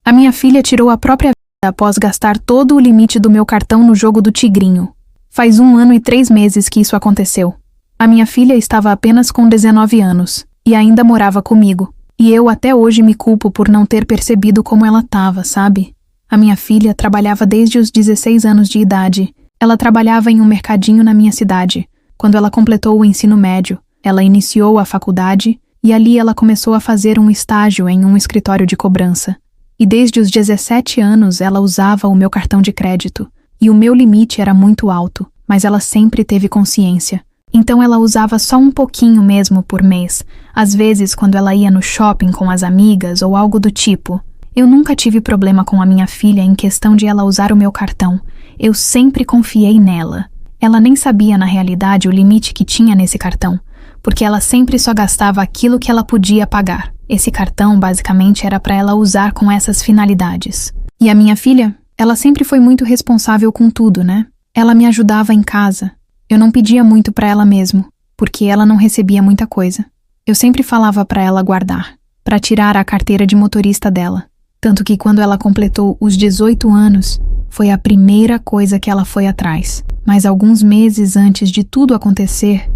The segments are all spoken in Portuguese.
A minha filha tirou a própria vida após gastar todo o limite do meu cartão no jogo do tigrinho. Faz 1 ano e 3 meses que isso aconteceu. A minha filha estava apenas com 19 anos e ainda morava comigo. E eu até hoje me culpo por não ter percebido como ela estava, sabe? A minha filha trabalhava desde os 16 anos de idade. Ela trabalhava em um mercadinho na minha cidade. Quando ela completou o ensino médio, ela iniciou a faculdade e ali ela começou a fazer um estágio em um escritório de cobrança. E desde os 17 anos ela usava o meu cartão de crédito. E o meu limite era muito alto, mas ela sempre teve consciência. Então ela usava só um pouquinho mesmo por mês, às vezes quando ela ia no shopping com as amigas ou algo do tipo. Eu nunca tive problema com a minha filha em questão de ela usar o meu cartão. Eu sempre confiei nela. Ela nem sabia na realidade o limite que tinha nesse cartão, porque ela sempre só gastava aquilo que ela podia pagar. Esse cartão basicamente era para ela usar com essas finalidades. E a minha filha, ela sempre foi muito responsável com tudo, né? Ela me ajudava em casa. Eu não pedia muito para ela mesmo, porque ela não recebia muita coisa. Eu sempre falava para ela guardar, para tirar a carteira de motorista dela. Tanto que quando ela completou os 18 anos, foi a primeira coisa que ela foi atrás. Mas alguns meses antes de tudo acontecer,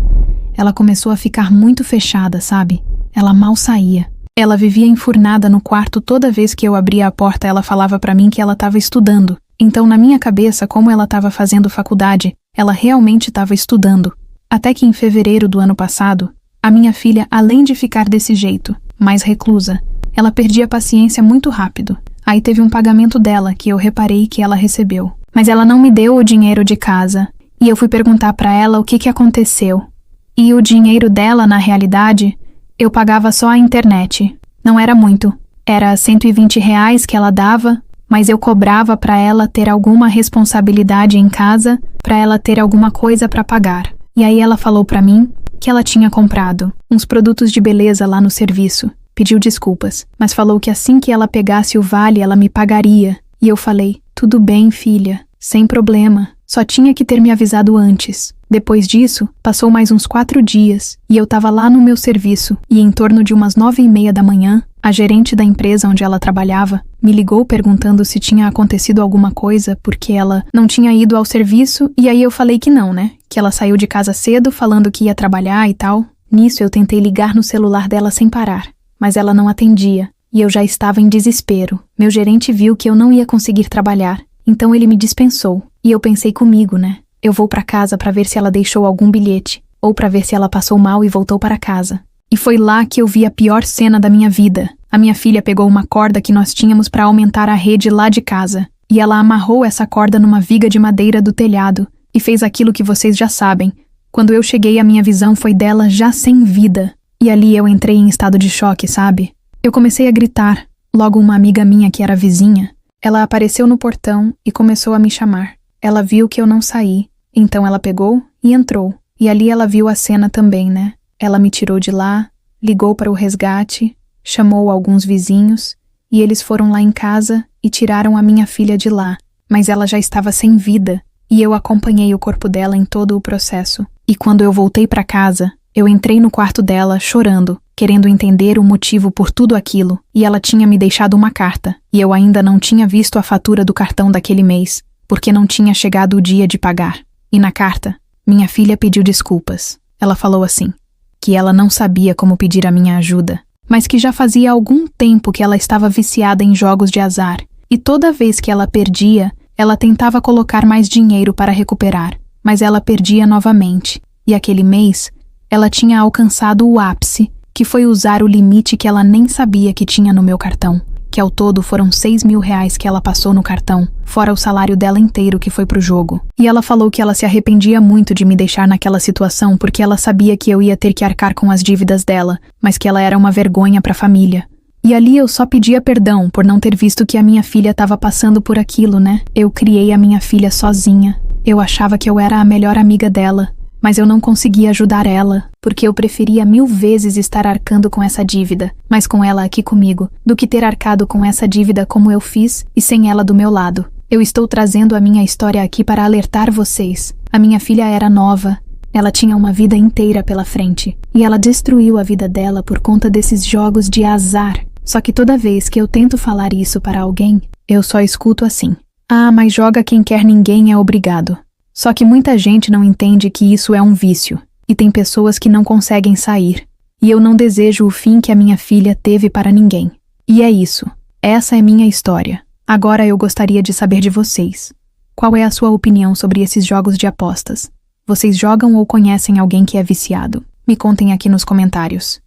ela começou a ficar muito fechada, sabe? Ela mal saía. Ela vivia enfurnada no quarto toda vez que eu abria a porta, ela falava para mim que ela estava estudando. Então, na minha cabeça, como ela estava fazendo faculdade, ela realmente estava estudando. Até que em fevereiro do ano passado, a minha filha, além de ficar desse jeito, mais reclusa, ela perdia a paciência muito rápido. Aí teve um pagamento dela que eu reparei que ela recebeu. Mas ela não me deu o dinheiro de casa. E eu fui perguntar para ela o que aconteceu. E o dinheiro dela, na realidade, eu pagava só a internet. Não era muito. Era R$120 que ela dava, mas eu cobrava para ela ter alguma responsabilidade em casa, para ela ter alguma coisa para pagar. E aí ela falou para mim que ela tinha comprado uns produtos de beleza lá no serviço. Pediu desculpas, mas falou que assim que ela pegasse o vale, ela me pagaria. E eu falei, tudo bem, filha, sem problema, só tinha que ter me avisado antes. Depois disso, passou mais uns 4 dias, e eu tava lá no meu serviço, e em torno de umas 9h30 da manhã, a gerente da empresa onde ela trabalhava me ligou perguntando se tinha acontecido alguma coisa, porque ela não tinha ido ao serviço, e aí eu falei que não, né? Que ela saiu de casa cedo, falando que ia trabalhar e tal. Nisso eu tentei ligar no celular dela sem parar. Mas ela não atendia, e eu já estava em desespero. Meu gerente viu que eu não ia conseguir trabalhar, então ele me dispensou. E eu pensei comigo, né? Eu vou para casa para ver se ela deixou algum bilhete, ou para ver se ela passou mal e voltou para casa. E foi lá que eu vi a pior cena da minha vida. A minha filha pegou uma corda que nós tínhamos para aumentar a rede lá de casa, e ela amarrou essa corda numa viga de madeira do telhado, e fez aquilo que vocês já sabem. Quando eu cheguei, a minha visão foi dela já sem vida. E ali eu entrei em estado de choque, sabe? Eu comecei a gritar. Logo uma amiga minha que era vizinha, ela apareceu no portão e começou a me chamar. Ela viu que eu não saí, então ela pegou e entrou. E ali ela viu a cena também, né? Ela me tirou de lá, ligou para o resgate, chamou alguns vizinhos, e eles foram lá em casa e tiraram a minha filha de lá. Mas ela já estava sem vida, e eu acompanhei o corpo dela em todo o processo. E quando eu voltei para casa, eu entrei no quarto dela, chorando, querendo entender o motivo por tudo aquilo, e ela tinha me deixado uma carta, e eu ainda não tinha visto a fatura do cartão daquele mês, porque não tinha chegado o dia de pagar. E na carta, minha filha pediu desculpas. Ela falou assim, que ela não sabia como pedir a minha ajuda, mas que já fazia algum tempo que ela estava viciada em jogos de azar, e toda vez que ela perdia, ela tentava colocar mais dinheiro para recuperar, mas ela perdia novamente, e aquele mês, ela tinha alcançado o ápice, que foi usar o limite que ela nem sabia que tinha no meu cartão, que ao todo foram R$6.000 que ela passou no cartão, fora o salário dela inteiro que foi pro jogo. E ela falou que ela se arrependia muito de me deixar naquela situação porque ela sabia que eu ia ter que arcar com as dívidas dela, mas que ela era uma vergonha pra família. E ali eu só pedia perdão por não ter visto que a minha filha estava passando por aquilo, né? Eu criei a minha filha sozinha. Eu achava que eu era a melhor amiga dela. Mas eu não conseguia ajudar ela, porque eu preferia 1000 vezes estar arcando com essa dívida, mas com ela aqui comigo, do que ter arcado com essa dívida como eu fiz e sem ela do meu lado. Eu estou trazendo a minha história aqui para alertar vocês. A minha filha era nova, ela tinha uma vida inteira pela frente, e ela destruiu a vida dela por conta desses jogos de azar. Só que toda vez que eu tento falar isso para alguém, eu só escuto assim: "Ah, mas joga quem quer, ninguém é obrigado." Só que muita gente não entende que isso é um vício, e tem pessoas que não conseguem sair. E eu não desejo o fim que a minha filha teve para ninguém. E é isso. Essa é minha história. Agora eu gostaria de saber de vocês. Qual é a sua opinião sobre esses jogos de apostas? Vocês jogam ou conhecem alguém que é viciado? Me contem aqui nos comentários.